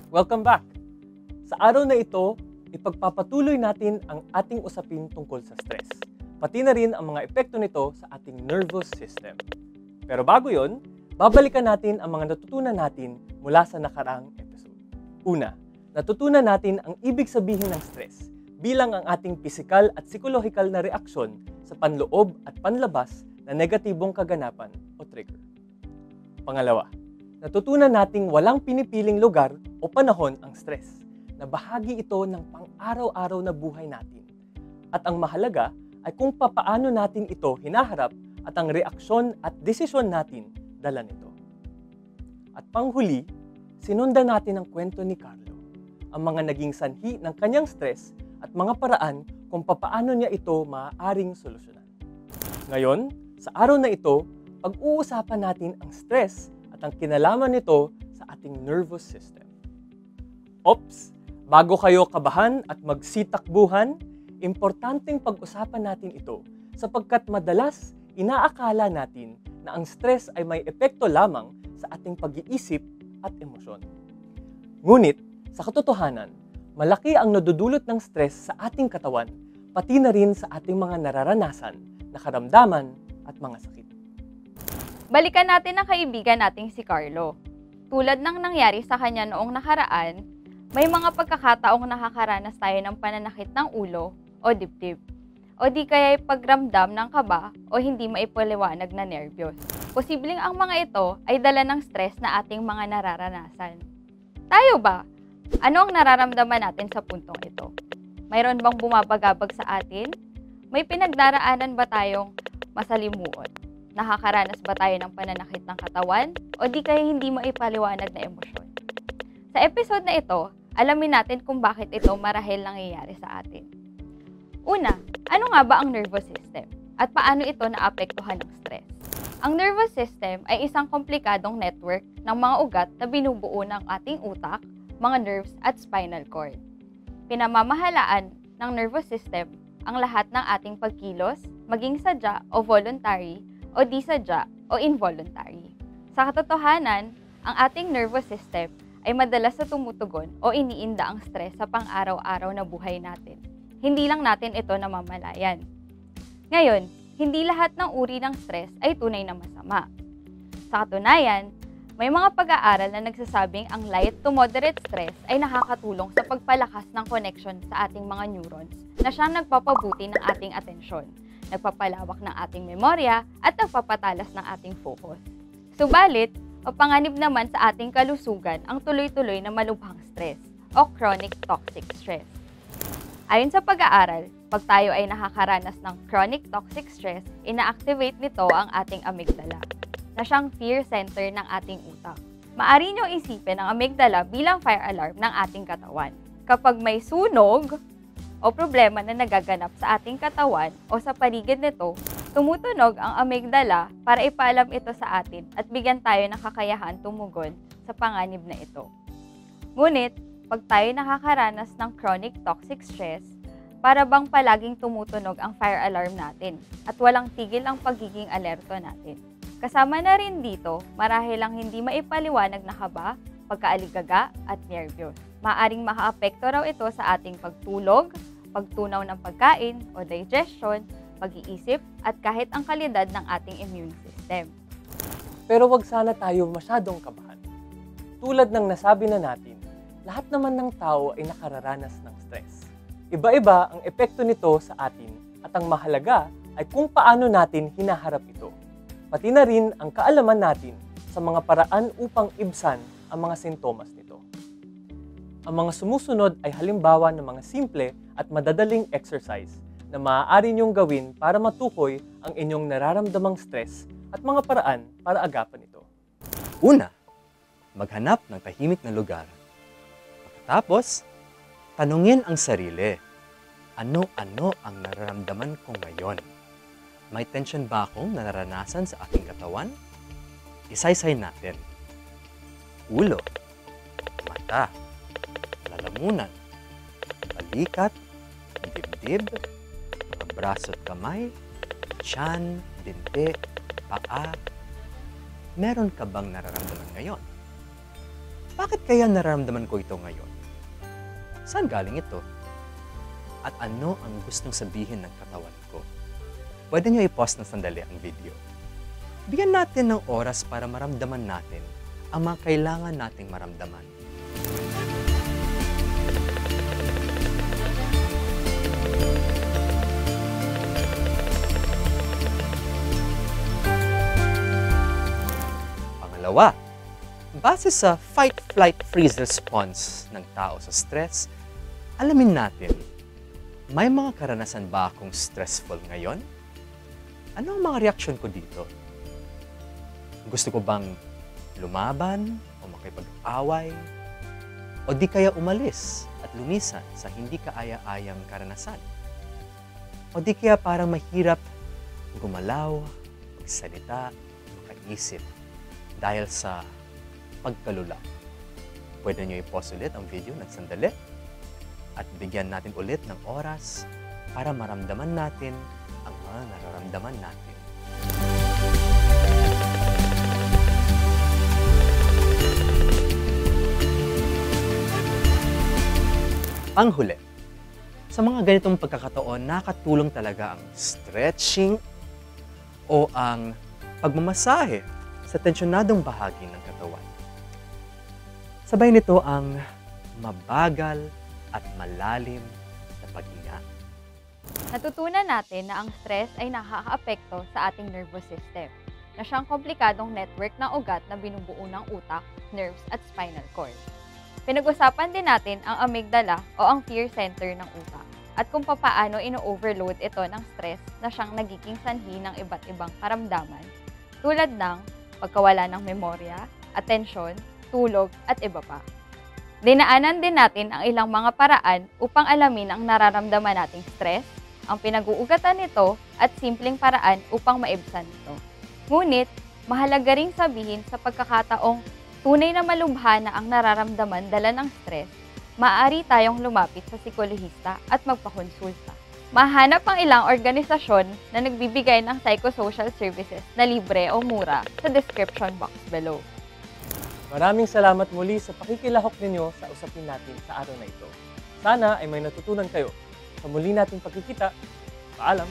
Welcome back! Sa araw na ito, ipagpapatuloy natin ang ating usapin tungkol sa stress, pati na rin ang mga epekto nito sa ating nervous system. Pero bago yon, babalikan natin ang mga natutunan natin mula sa nakaraang episode. Una, natutunan natin ang ibig sabihin ng stress bilang ang ating pisikal at psikolohikal na reaksyon sa panloob at panlabas na negatibong kaganapan o trigger. Pangalawa, natutunan nating walang pinipiling lugar o panahon ang stress, na bahagi ito ng pang-araw-araw na buhay natin. At ang mahalaga ay kung papaano natin ito hinaharap at ang reaksyon at desisyon natin dala nito. At panghuli, sinundan natin ang kwento ni Carlo, ang mga naging sanhi ng kanyang stress at mga paraan kung papaano niya ito maaaring solusyonan. Ngayon, sa araw na ito, pag-uusapan natin ang stress at ang kinalaman nito sa ating nervous system. Ops! Bago kayo kabahan at magsitakbuhan, importanteng pag-usapan natin ito sapagkat madalas inaakala natin na ang stress ay may epekto lamang sa ating pag-iisip at emosyon. Ngunit, sa katotohanan, malaki ang nadudulot ng stress sa ating katawan, pati na rin sa ating mga nararanasan na karamdaman at mga sakit. Balikan natin ang kaibigan nating si Carlo. Tulad ng nangyari sa kanya noong nakaraan, may mga pagkakataong nakakaranas tayo ng pananakit ng ulo o dibdib, o di kaya pagramdam ng kaba o hindi maipaliwanag na nerbiyos. Posibleng ang mga ito ay dala ng stress na ating mga nararanasan. Tayo ba? Ano ang nararamdaman natin sa puntong ito? Mayroon bang bumabagabag sa atin? May pinagdaraanan ba tayong masalimuot? Nakakaranas ba tayo ng pananakit ng katawan o di kaya hindi maipaliwanag na emosyon? Sa episode na ito, alamin natin kung bakit ito marahil nangyayari sa atin. Una, ano nga ba ang nervous system at paano ito naapektuhan ng stress? Ang nervous system ay isang komplikadong network ng mga ugat na binubuo ng ating utak, mga nerves at spinal cord. Pinamamahalaan ng nervous system ang lahat ng ating pagkilos, maging sadya o voluntary o di sadya o involuntary. Sa katotohanan, ang ating nervous system ay madalas na tumutugon o iniinda ang stress sa pang-araw-araw na buhay natin. Hindi lang natin ito namamalayan. Ngayon, hindi lahat ng uri ng stress ay tunay na masama. Sa katunayan, may mga pag-aaral na nagsasabing ang light to moderate stress ay nakakatulong sa pagpalakas ng connection sa ating mga neurons na siyang nagpapabuti ng ating atensyon, nagpapalawak ng ating memorya at nagpapatalas ng ating focus. Subalit, mapanganib naman sa ating kalusugan ang tuloy-tuloy na malubhang stress o chronic toxic stress. Ayon sa pag-aaral, pag tayo ay nakakaranas ng chronic toxic stress, ina-activate nito ang ating amygdala, na siyang fear center ng ating utak. Maaari niyong isipin ang amygdala bilang fire alarm ng ating katawan. Kapag may sunog o problema na nagaganap sa ating katawan o sa paligid nito, tumutunog ang amygdala para ipaalam ito sa atin at bigyan tayo ng kakayahan tumugon sa panganib na ito. Ngunit, pag tayo nakakaranas ng chronic toxic stress, para bang palaging tumutunog ang fire alarm natin at walang tigil ang pagiging alerto natin. Kasama na rin dito, marahil lang hindi maipaliwanag na kaba, pagkaaligaga at nerbiyos. Maaring makaapekto raw ito sa ating pagtulog, pagtunaw ng pagkain o digestion, pag-iisip at kahit ang kalidad ng ating immune system. Pero wag sana tayo masyadong kabahan. Tulad ng nasabi na natin, lahat naman ng tao ay nakararanas ng stress. Iba-iba ang epekto nito sa atin at ang mahalaga ay kung paano natin hinaharap ito. Pati na rin ang kaalaman natin sa mga paraan upang ibsan ang mga sintomas nito. Ang mga sumusunod ay halimbawa ng mga simple at madadaling exercise na maaari niyong gawin para matukoy ang inyong nararamdamang stress at mga paraan para agapan ito. Una, maghanap ng tahimik na lugar. Pagkatapos, tanungin ang sarili, ano-ano ang nararamdaman ko ngayon? May tension ba akong nararanasan sa aking katawan? Isaysay natin. Ulo, mata, lalamunan, balikat, dibdib, mga braso at kamay, tiyan, dinte, paa, meron ka bang nararamdaman ngayon? Bakit kaya nararamdaman ko ito ngayon? Saan galing ito? At ano ang gustong sabihin ng katawan ko? Pwede nyo i-pause na sandali ang video. Bigyan natin ng oras para maramdaman natin ang mga kailangan nating maramdaman. Pangalawa, base sa fight-flight-freeze response ng tao sa stress, alamin natin, may mga karanasan ba akong stressful ngayon? Ano ang mga reaksyon ko dito? Gusto ko bang lumaban o makipag-away? O di kaya umalis at lumisan sa hindi kaaya-ayang karanasan? O di kaya parang mahirap gumalaw, magsalita, makaisip dahil sa pagkalula? Pwede nyo i-pause ulit ang video ng sandali at bigyan natin ulit ng oras para maramdaman natin ang mga nararamdaman natin. Panghuli, sa mga ganitong pagkakataon, nakatulong talaga ang stretching o ang pagmamasahe sa tensyonadong bahagi ng katawan. Sabay nito ang mabagal at malalim na paghinga. Natutunan natin na ang stress ay nakakaapekto sa ating nervous system, na siyang komplikadong network ng ugat na binubuo ng utak, nerves at spinal cord. Pinag-usapan din natin ang amygdala o ang fear center ng utak at kung papaano ino-overload ito ng stress na siyang nagiging sanhi ng iba't ibang karamdaman tulad ng pagkawala ng memorya, atensyon, tulog at iba pa. Dinaanan din natin ang ilang mga paraan upang alamin ang nararamdaman nating stress, ang pinag-uugatan nito at simpleng paraan upang maibsan ito. Ngunit, mahalaga ring sabihin sa pagkakataong tunay na malubha na ang nararamdaman dala ng stress, maaari tayong lumapit sa psikolohista at magpakonsulta. Mahanap ang ilang organisasyon na nagbibigay ng psychosocial services na libre o mura sa description box below. Maraming salamat muli sa pakikilahok ninyo sa usapin natin sa araw na ito. Sana ay may natutunan kayo. Sa muli nating pagkikita, paalam!